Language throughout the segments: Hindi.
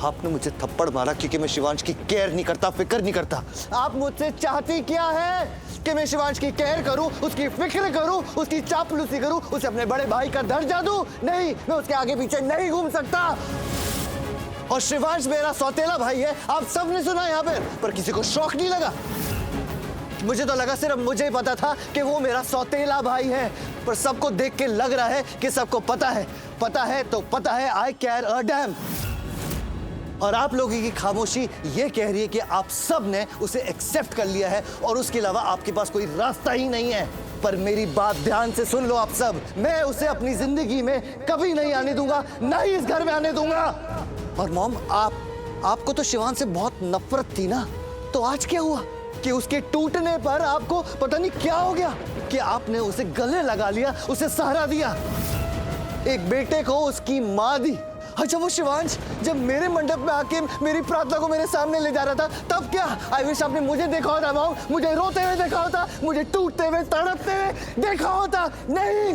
आपने मुझे थप्पड़ मारा क्योंकि मैं शिवांश की केयर नहीं करता, फिक्र नहीं करता। आप मुझसे चाहती क्या है कि मैं शिवांश की केयर करूं, उसकी फिक्र करूं, उसकी चापलूसी करूं, उसे अपने बड़े भाई का दर्जा दूं? नहीं, मैं उसके आगे पीछे नहीं घूम सकता। और शिवांश मेरा सौतेला भाई है, आप सबने सुना यहाँ पर किसी को शौक नहीं लगा। मुझे तो लगा, सिर्फ मुझे ही पता था कि वो मेरा सौतेला भाई है, पर सबको देख के लग रहा है कि सबको पता है। पता है तो पता है, आई केयर अ डैम। और आप लोगों की खामोशी ये कह रही है कि आप सब ने उसे एक्सेप्ट कर लिया है और उसके अलावा आपके पास कोई रास्ता ही नहीं है। पर मेरी बात ध्यान से सुन लो आप सब, मैं उसे अपनी जिंदगी में कभी नहीं आने दूंगा, ना ही इस घर में आने दूंगा। और मॉम, आपको तो शिवान से बहुत नफरत थी ना, तो आज क्या हुआ कि उसके टूटने पर आपको पता नहीं क्या हो गया कि आपने उसे गले लगा लिया, उसे सहारा दिया, एक बेटे को उसकी माँ दी। अच्छा, वो शिवांश जब मेरे मंडप में आके मेरी प्रार्थना को मेरे सामने ले जा रहा था, तब क्या? आई विश आपने मुझे देखा होता मॉम, मुझे रोते हुए देखा होता, मुझे टूटते हुए तड़पते हुए देखा होता। नहीं,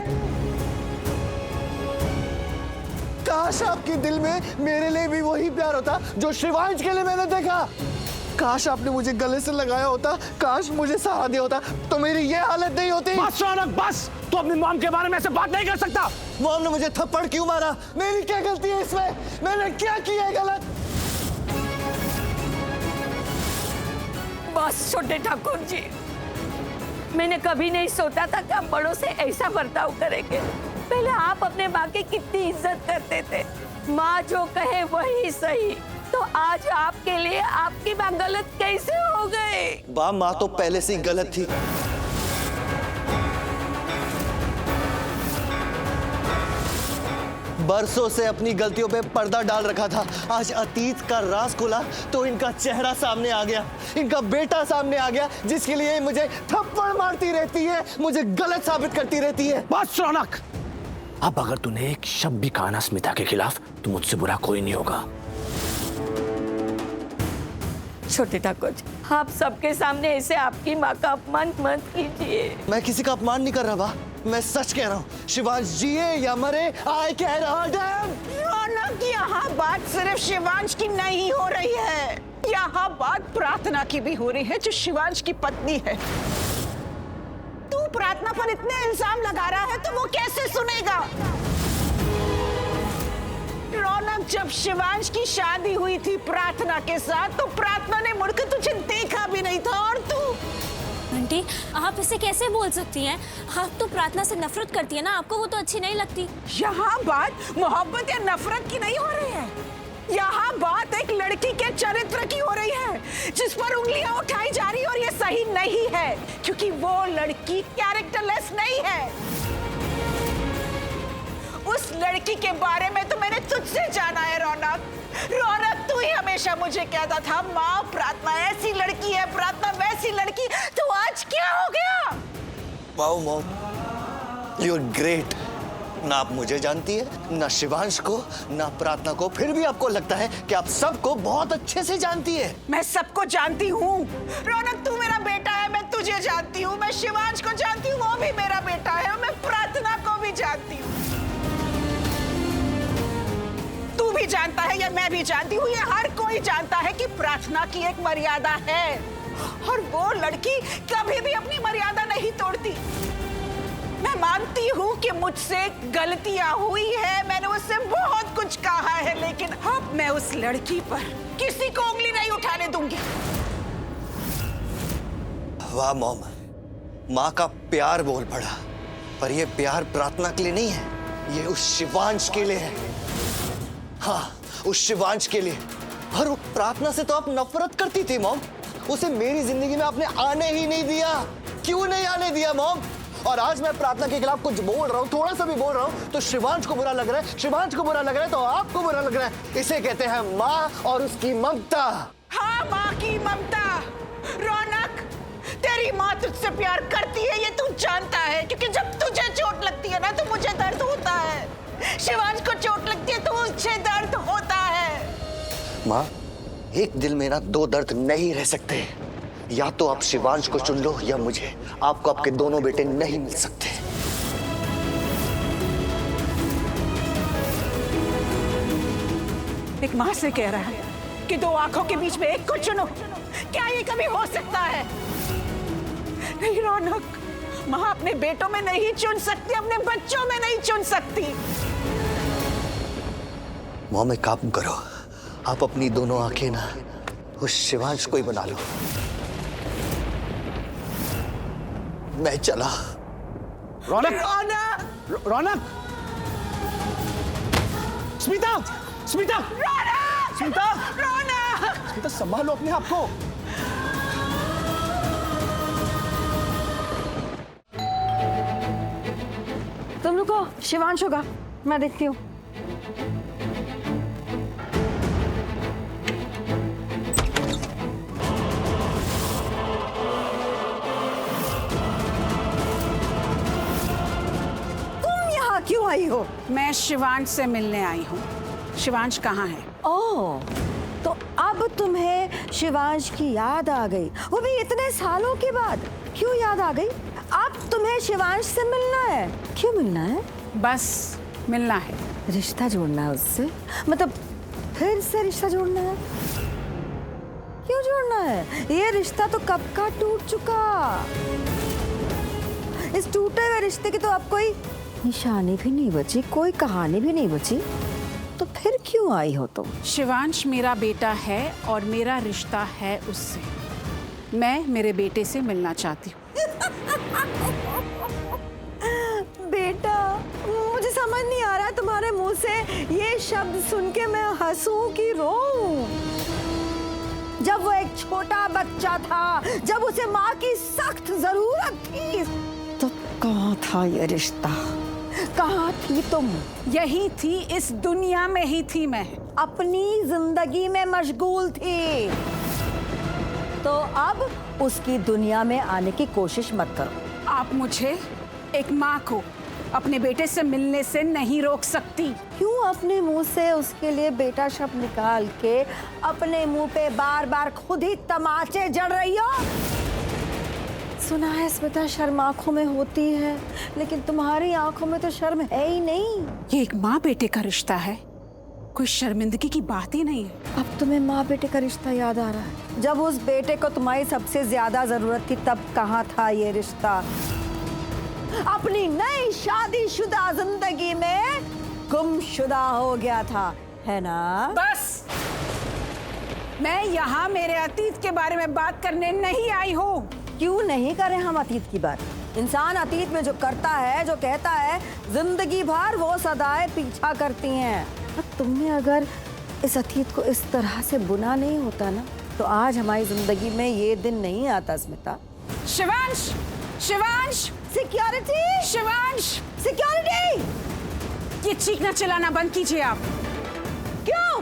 काश आपके दिल में मेरे लिए भी वही प्यार होता जो शिवांश के लिए मैंने देखा। काश आपने मुझे गले से लगाया होता, काश मुझे सहारा दिया होता, तो मेरी ये हालत नहीं होती। बस रौनक, बस। तू अपनी मॉम के बारे में ऐसे बात नहीं कर सकता। मॉम ने मुझे थप्पड़ क्यों मारा? मेरी क्या गलती है इसमें? मैंने क्या किया है गलत? बस छोटे ठाकुर जी, मैंने कभी नहीं सोचा था कि आप बड़ों से ऐसा बर्ताव करेंगे। पहले आप अपने माँ की कितनी इज्जत करते थे, माँ जो कहे वही सही, तो आज आपके लिए आपकी माँ गलत कैसे हो गई? माँ तो पहले से ही गलत थी। बरसों से अपनी गलतियों पे पर्दा डाल रखा था, आज अतीत का राज खुला तो इनका चेहरा सामने आ गया, इनका बेटा सामने आ गया, जिसके लिए मुझे थप्पड़ मारती रहती है, मुझे गलत साबित करती रहती है। बस रौनक, अब अगर तूने एक शब्द भी कहा ना स्मिता के खिलाफ, तो मुझसे बुरा कोई नहीं होगा। छोटे ठाकुर जी, आप सबके सामने ऐसे आपकी माँ का अपमान मत कीजिए। मैं किसी का अपमान नहीं कर रहा बा, मैं सच कह रहा हूँ। शिवांश जिए या मरे, आई कह रहा डैम। रौनक, यहाँ बात सिर्फ शिवांश की नहीं हो रही है, यहाँ बात प्रार्थना की भी हो रही है, जो शिवांश की पत्नी है। तू प्रार्थना पर इतने इल्जाम लगा रहा है तो वो कैसे सुनेगा? रौनक, जब शिवांश की शादी हुई थी प्रार्थना के साथ, तो प्रार्थना ने मुड़कर तुझे देखा भी नहीं था, और तू। आंटी, आप इसे कैसे बोल सकती हैं? आप तो प्रार्थना से नफरत करती है ना, आपको वो तो अच्छी नहीं लगती। यहाँ बात मोहब्बत या नफरत की नहीं हो रही है, यहाँ बात एक लड़की के चरित्र की हो रही है, जिस पर उंगलियां उठाई जा रही है, और ये सही नहीं है, क्योंकि वो लड़की कैरेक्टरलेस नहीं है। उस लड़की के बारे में तो मैंने तुझसे जाना है रौनक। रौनक, तू ही हमेशा मुझे कहता था, माँ प्रार्थना ऐसी लड़की है, प्रार्थना वैसी लड़की, तो आज क्या हो गया? Wow mom, you are great. ना आप मुझे जानती है, ना शिवांश को, ना प्रार्थना को, फिर भी आपको लगता है कि आप सबको बहुत अच्छे से जानती है। मैं सबको जानती हूँ रौनक, तू मेरा बेटा है, मैं तुझे जानती हूँ, मैं शिवांश को जानती हूँ, वो भी मेरा बेटा है, और मैं प्रार्थना को भी जानती हूँ। तू भी जानता है या मैं भी जानती हूँ, ये हर कोई जानता है कि प्रार्थना की एक मर्यादा है, और वो लड़की कभी भी अपनी मर्यादा नहीं तोड़ती। मैं मानती हूँ कि मुझसे गलतियां हुई है, मैंने उससे बहुत कुछ कहा है, लेकिन अब मैं उस लड़की पर किसी को उंगली नहीं उठाने दूंगी। वाह मॉम, माँ का प्यार बोल पड़ा, पर ये प्यार प्रार्थना के लिए नहीं है, ये उस शिवांश के लिए है। हाँ, उस शिवांश के लिए। और वो प्रार्थना से तो आप नफरत करती थी मॉम, उसे मेरी जिंदगी में आपने आने ही नहीं दिया। क्यों नहीं आने दिया मॉम? और आज मैं प्रार्थना के खिलाफ कुछ बोल रहा हूँ, थोड़ा सा भी बोल रहा हूँ, तो शिवांश को बुरा लग रहा है, शिवांश को बुरा लग रहा है, तो आपको बुरा लग रहा है। इसे कहते हैं माँ और उसकी ममता। हाँ, माँ की ममता। रौनक, तेरी माँ तुझसे प्यार करती है, ये तू जानता है, क्योंकि जब तुझे चोट लगती है ना, तो मुझे दर्द होता है। शिवांश को चोट लगती है तो उसे दर्द होता है। माँ, एक दिल में ना दो दर्द नहीं रह सकते, या तो आप शिवांश को चुन लो या मुझे। आपको आपके दोनों बेटे नहीं मिल सकते। एक माँ से कह रहा है कि दो आंखों के बीच में एक को चुनो। क्या ये कभी हो सकता है? नहीं रौनक, माँ अपने बेटों में नहीं चुन सकती, अपने बच्चों में नहीं चुन सकती। मॉम एक काम करो, आप अपनी दोनों आंखें ना उस शिवांश को ही बना लो। मैं चला। रौनक, रौनक, रौनक, स्मिता, स्मिता, रौनक, स्मिता, रौनक। स्मिता संभालो अपने आप को। तुम रुको, शिवांश होगा, मैं देखती हूँ। तुम यहाँ क्यों आई हो? मैं शिवांश से मिलने आई हूँ। शिवांश कहाँ है? ओह, तो अब तुम्हें शिवांश की याद आ गई, वो भी इतने सालों के बाद। क्यों याद आ गई? अब तुम्हें शिवांश से मिलना है। क्यों मिलना है? बस मिलना है। रिश्ता जोड़ना है उससे? मतलब फिर से रिश्ता जोड़ना है? क्यों जोड़ना है? ये रिश्ता तो कब का टूट चुका। इस टूटे हुए रिश्ते की तो अब कोई निशानी भी नहीं बची, कोई कहानी भी नहीं बची। तो फिर क्यों आई हो तुम? शिवांश मेरा बेटा है और मेरा रिश्ता है उससे। मैं मेरे बेटे से मिलना चाहती हूँ। बेटा, मुझे समझ नहीं आ रहा तुम्हारे मुंह से ये शब्द सुन के मैं हंसूं कि रोऊं। जब वो एक छोटा बच्चा था, जब उसे माँ की सख्त जरूरत थी, तो कहाँ था ये रिश्ता? कहाँ थी तुम? यही थी, इस दुनिया में ही थी मैं। अपनी जिंदगी में मशगूल थी। तो अब उसकी दुनिया में आने की कोशिश मत करो। आप मुझे, एक माँ को, अपने बेटे से मिलने से नहीं रोक सकती। क्यों अपने मुंह से उसके लिए बेटा शब्द निकाल के अपने मुंह पे बार बार खुद ही तमाचे जड़ रही हो? सुना है स्मिता, शर्म आंखों में होती है, लेकिन तुम्हारी आंखों में तो शर्म है ही नहीं। ये एक माँ बेटे का रिश्ता है, कोई शर्मिंदगी की बात ही नहीं है। अब तुम्हें माँ बेटे का रिश्ता याद आ रहा है? जब उस बेटे को तुम्हारी सबसे ज्यादा जरूरत थी, तब कहाँ था ये रिश्ता? अपनी नई शादीशुदा जिंदगी में गुमशुदा हो गया था, है ना? बस, मैं यहाँ मेरे अतीत के बारे में बात करने नहीं आई हूँ। क्यों नहीं करें हम अतीत की बात? इंसान अतीत में जो करता है, जो कहता है, जिंदगी भर वो सदाएं पीछा करती हैं। और तुमने अगर इस अतीत को इस तरह से बुना नहीं होता ना, तो आज हमारी जिंदगी में ये दिन नहीं आता स्मिता। Shivansh, Shivansh, security, Shivansh, security! ये चीखना चिल्लाना बंद कीजिए आप। क्यों?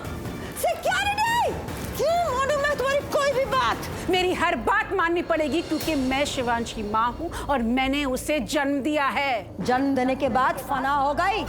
सिक्योरिटी! क्यों मानूं मैं तुम्हारी कोई भी बात? मेरी हर बात माननी पड़ेगी, क्योंकि मैं शिवांश की माँ हूँ और मैंने उसे जन्म दिया है। जन्म देने के बाद फना हो गई।